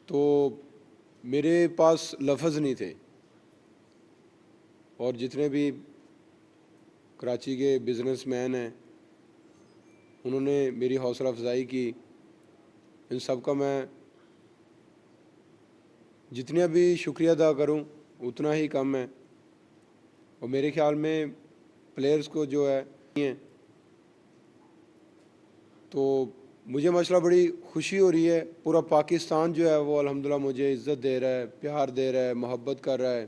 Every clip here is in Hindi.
तो मेरे पास लफ्ज़ नहीं थे, और जितने भी कराची के बिज़नेसमैन हैं उन्होंने मेरी हौसला अफजाई की। इन सब का मैं जितना भी शुक्रिया अदा करूं उतना ही कम है। और मेरे ख्याल में प्लेयर्स को जो है, तो मुझे माशाल्लाह बड़ी खुशी हो रही है। पूरा पाकिस्तान जो है वो अल्हम्दुलिल्लाह मुझे इज़्ज़त दे रहा है, प्यार दे रहा है, मोहब्बत कर रहा है।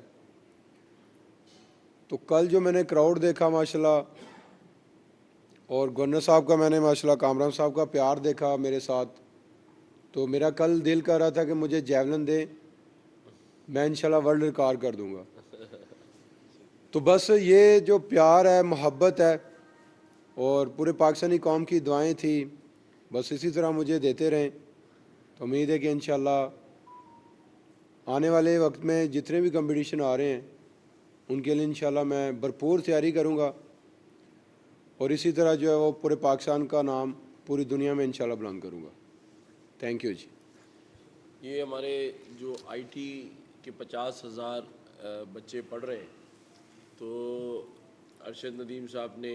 तो कल जो मैंने क्राउड देखा माशाल्लाह, और गवर्नर साहब का, मैंने माशाल्लाह कामरान साहब का प्यार देखा मेरे साथ, तो मेरा कल दिल कर रहा था कि मुझे जेवलिन दे, मैं इंशाल्लाह वर्ल्ड रिकॉर्ड कर दूंगा। तो बस ये जो प्यार है, मोहब्बत है, और पूरे पाकिस्तानी कौम की दुआएं थी, बस इसी तरह मुझे देते रहें। तो उम्मीद है कि इंशाल्लाह आने वाले वक्त में जितने भी कंपटीशन आ रहे हैं उनके लिए इंशाल्लाह मैं भरपूर तैयारी करूँगा, और इसी तरह जो है वो पूरे पाकिस्तान का नाम पूरी दुनिया में इंशाल्लाह बुलंद करूँगा। थैंक यू जी। ये हमारे जो आईटी के 50,000 बच्चे पढ़ रहे हैं, तो अरशद नदीम साहब ने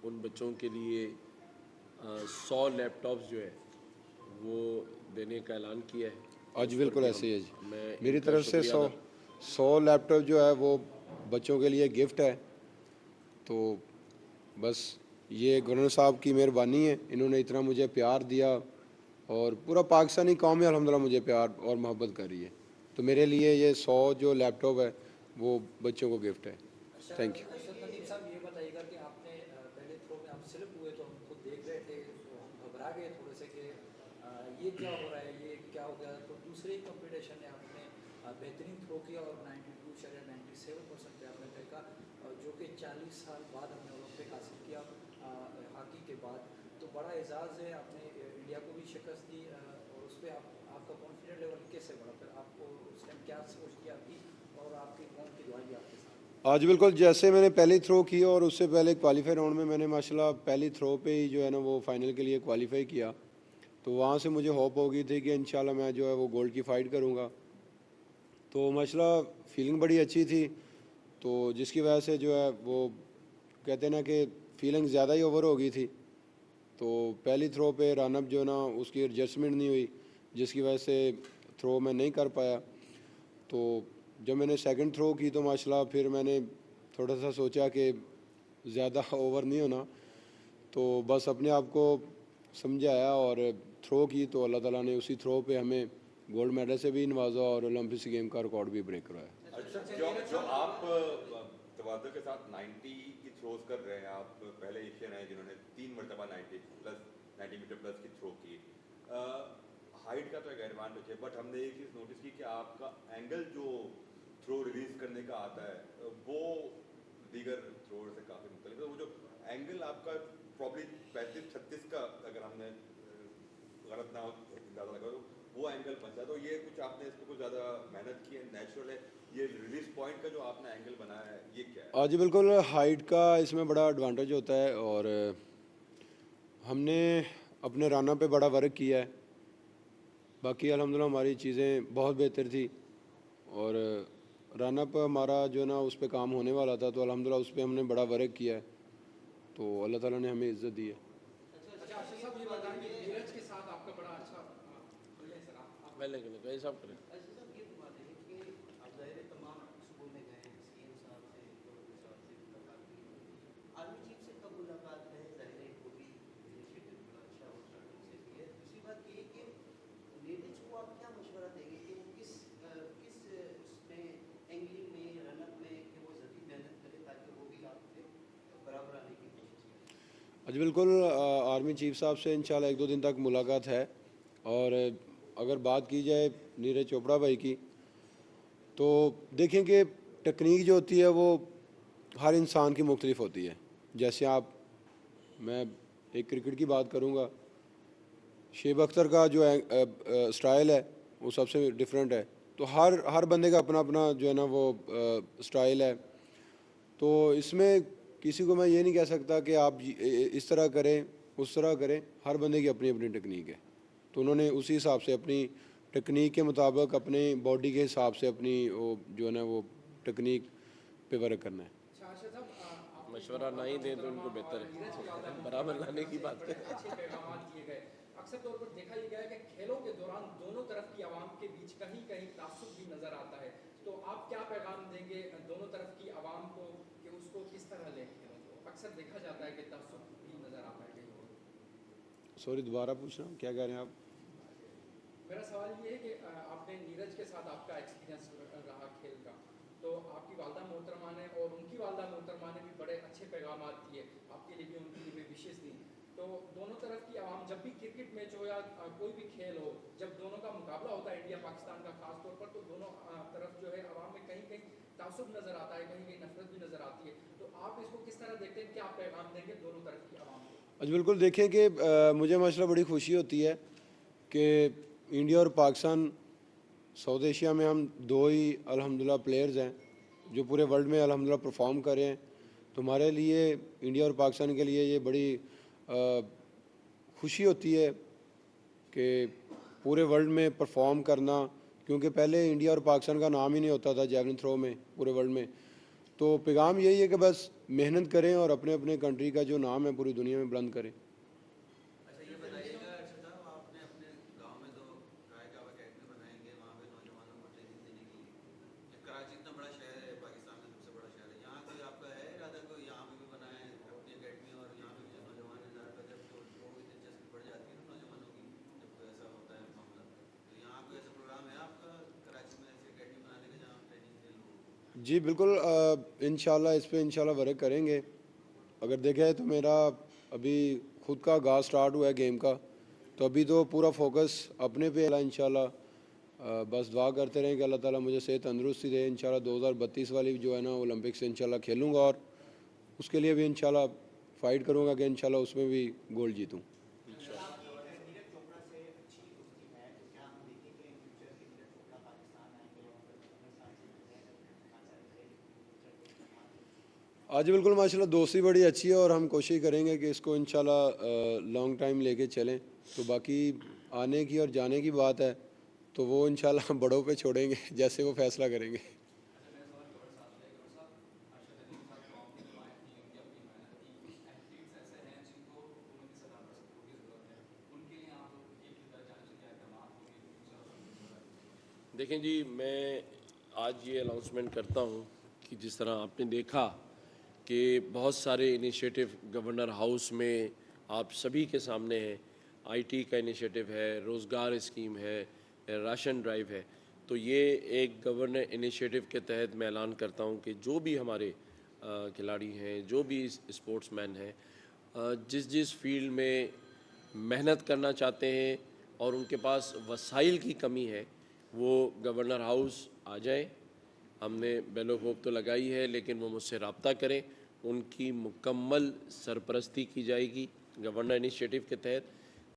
उन बच्चों के लिए 100 लैपटॉप्स जो है वो देने का ऐलान किया है। आज बिल्कुल ऐसे ही है जी, मैं मेरी इनका तरफ से शुक्रिया 100 लैपटॉप जो है वो बच्चों के लिए गिफ्ट है। तो बस ये गवर्नर साहब की मेहरबानी है, इन्होंने इतना मुझे प्यार दिया, और पूरा पाकिस्तानी कौम में अल्हम्दुलिल्लाह मुझे प्यार और मोहब्बत कर रही है। तो मेरे लिए ये 100 जो लैपटॉप है वो बच्चों को गिफ्ट है। Thank you. अरशद नदीम साहब, ये बताइएगा कि आपने पहले थ्रो में आप स्लिप हुए तो हम खुद देख रहे थे, तो हम घबरा गए थोड़े से कि ये क्या हो रहा है, ये क्या हो गया। तो दूसरे ही कंपटीशन में आपने बेहतरीन थ्रो किया और 92.97% पे आपने फेंका, जो कि 40 साल बाद हमने ओलंपिक हासिल किया हॉकी के बाद। तो बड़ा एजाज़ है, आपने इंडिया को भी शिकस्त दी, और उस पर आपका कॉन्फिडेंट लेवल कैसे बढ़ा, फिर आपको उस टाइम क्या सोच की आपकी, और आपकी कौन की दुआई भी आपके साथ। आज बिल्कुल जैसे मैंने पहली थ्रो की और उससे पहले क्वालिफाई राउंड में मैंने माशाल्लाह पहली थ्रो पे ही जो है ना वो फाइनल के लिए क्वालिफाई किया, तो वहाँ से मुझे होप हो गई थी कि इंशाल्लाह मैं जो है वो गोल्ड की फ़ाइट करूँगा। तो माशाल्लाह फीलिंग बड़ी अच्छी थी, तो जिसकी वजह से जो है वो कहते हैं ना कि फीलिंग ज़्यादा ही ओवर हो गई थी। तो पहली थ्रो पे रनअप जो ना उसकी एडजस्टमेंट नहीं हुई, जिसकी वजह से थ्रो मैं नहीं कर पाया। तो जब मैंने सेकंड थ्रो की तो माशाल्लाह फिर मैंने थोड़ा सा सोचा कि ज़्यादा ओवर नहीं होना, तो बस अपने आप को समझाया और थ्रो की, तो अल्लाह ताला ने उसी थ्रो पे हमें गोल्ड मेडल से भी नवाजा और ओलंपिक्स गेम का रिकॉर्ड भी ब्रेक करवाया। अच्छा, जो आप तवाज़ुन के साथ 90 की थ्रोज कर रहे हैं, आप पहले एशियन हैं जिन्होंने 3 मरतबा 90 मीटर प्लस की थ्रो की। हाइट का तो एक एडवांटेज है, बट हमने एक चीज़ नोटिस की कि आपका एंगल जो थ्रो रिलीज करने का आता है वो दीगर थ्रोअर से काफ़ी मुख्तलिफ है। वो जो एंगल आपका प्रॉब्ली 35-36 का, अगर हमने गलत ना ज़्यादा लगा तो वो एंगल बचा, तो ये कुछ आपने इस पर कुछ ज़्यादा मेहनत की है, नेचुरल है? ये रिलीज पॉइंट का जो आपने एंगल बनाया है ये क्या है? आज बिल्कुल हाइट का इसमें बड़ा एडवांटेज होता है, और हमने अपने राना पे बड़ा वर्क किया है। बाकी अल्हम्दुलिल्लाह हमारी चीज़ें बहुत बेहतर थी, और राना पर हमारा जो ना उस पर काम होने वाला था, तो अल्हम्दुलिल्लाह उस पर हमने बड़ा वर्क किया है, तो अल्लाह ताला ने हमें इज़्ज़त दी है। अच्छा आशीष साहब, ये बताइए नीरज के साथ आपका बड़ा अच्छा पहले कहीं साहब करें। जी बिल्कुल, आर्मी चीफ साहब से इंशाल्लाह 1-2 दिन तक मुलाकात है, और अगर बात की जाए नीरज चोपड़ा भाई की, तो देखें कि टेक्निक जो होती है वो हर इंसान की मुख्तलिफ होती है। जैसे मैं एक क्रिकेट की बात करूँगा, शेब अख्तर का जो स्टाइल है वो सबसे डिफरेंट है, तो हर बंदे का अपना अपना जो है ना वो स्टाइल है। तो इसमें किसी को मैं ये नहीं कह सकता कि आप इस तरह करें उस तरह करें, हर बंदे की अपनी अपनी टेक्निक है। तो उन्होंने उसी हिसाब से अपनी टेक्निक के मुताबिक अपने बॉडी के हिसाब से अपनी वो जो है ना वो टेक्निक पे वर्क करना है। मशवरा ना ही दें तो उनको बेहतर है, बराबर लाने की बात है। अच्छे पैगाम दिए गए। अक्सर तौर पर देखा ही गया है कि खेलों के दौरान दोनों तरफ की आवाम के बीच कहीं कहीं तासुब भी नजर आता है, तो आप क्या पैगाम देंगे दोनों तरफ की आवाम को कि उसको किस तरह लें खेलों को? अक्सर देखा जाता है कि तासुब भी नजर आता है कहीं। सॉरी दोबारा पूछना, क्या कह रहे हैं आप? मेरा सवाल ये है कि आपने नीरज के साथ आपका एक्सपीरियंस रहा खेल का, तो आपकी वालदा मोहतरमा ने और उनकी वालदा मोहतरमा ने भी बड़े अच्छे पैगाम दिए, आपके लिए भी उनके लिए भी विशेष दी। तो दोनों तरफ की आवाम जब भी क्रिकेट मैच हो या कोई भी खेल हो, जब दोनों का मुकाबला होता है इंडिया पाकिस्तान का खास तौर पर, तो दोनों तरफ जो है आवाम में कहीं कहीं तासुब नजर आता है, कहीं कहीं नफरत भी नजर आती है। तो आप इसको किस तरह देखते हैं, क्या पैगाम देंगे दोनों तरफ की आवाम को? अच्छा बिल्कुल, देखें कि मुझे माशाल्लाह बड़ी खुशी होती है कि इंडिया और पाकिस्तान साउथ एशिया में हम दो ही अल्हम्दुलिल्लाह प्लेयर्स हैं जो पूरे वर्ल्ड में अल्हम्दुलिल्लाह परफॉर्म कर रहे हैं। तो हमारे लिए इंडिया और पाकिस्तान के लिए ये बड़ी खुशी होती है कि पूरे वर्ल्ड में परफॉर्म करना, क्योंकि पहले इंडिया और पाकिस्तान का नाम ही नहीं होता था जैवलिन थ्रो में पूरे वर्ल्ड में। तो पैगाम यही है कि बस मेहनत करें और अपने अपने कंट्री का जो नाम है पूरी दुनिया में बुलंद करें। अच्छा ये बताइएगा अर्शद साहब, आपने अपने गांव में तो ट्राई का अकेडमी बनाएंगे, वहाँ पे नौजवानों को ट्रेनिंग देने के लिए। कराची इतना बड़ा शहर है, पाकिस्तान में सबसे बड़ा शहर है, यहाँ कोई आपका है इरादा कोई यहाँ पे भी बनाए अपनी अकेडमी, और यहाँ पे भी जो नौजवान है ज़्यादातर जब तो लोगों की दिलचस्पी बढ़ जाती है ना नौजवानों की, जब कोई ऐसा होता है मामला, तो यहाँ कोई ऐसा प्रोग्राम है आपका कराची में ऐसी अकेडमी बनाने का जहाँ ट्रेनिंग दे लोगों को? जी बिल्कुल, इंशाल्लाह इस पे इंशाल्लाह वर्क करेंगे। अगर देखा जाए तो मेरा अभी खुद का आगाज़ स्टार्ट हुआ है गेम का, तो अभी तो पूरा फोकस अपने पे है इंशाल्लाह। बस दुआ करते रहें कि अल्लाह ताला मुझे सेहत तंदुरुस्ती दे। इंशाल्लाह 2032 वाली जो है ना ओलंपिक से इंशाल्लाह खेलूँगा और उसके लिए भी इंशाल्लाह फ़ाइट करूँगा कि इंशाल्लाह उसमें भी गोल्ड जीतूँ। आज बिल्कुल माशाल्लाह दोस्ती बड़ी अच्छी है और हम कोशिश करेंगे कि इसको इंशाल्लाह लॉन्ग टाइम लेके चलें। तो बाकी आने की और जाने की बात है तो वो इंशाल्लाह बड़ों पे छोड़ेंगे जैसे वो फैसला करेंगे। देखें जी, मैं आज ये अनाउंसमेंट करता हूँ कि जिस तरह आपने देखा कि बहुत सारे इनिशिएटिव गवर्नर हाउस में आप सभी के सामने हैं। आईटी का इनिशिएटिव है, रोज़गार स्कीम है, राशन ड्राइव है। तो ये एक गवर्नर इनिशिएटिव के तहत मैं ऐलान करता हूँ कि जो भी हमारे खिलाड़ी हैं, जो भी स्पोर्ट्समैन हैं, जिस जिस फील्ड में मेहनत करना चाहते हैं और उनके पास वसाइल की कमी है, वो गवर्नर हाउस आ जाएं। हमने बेलो होप तो लगाई है, लेकिन वो मुझसे रब्ता करें, उनकी मुकम्मल सरपरस्ती की जाएगी गवर्नर इनिशिएटिव के तहत।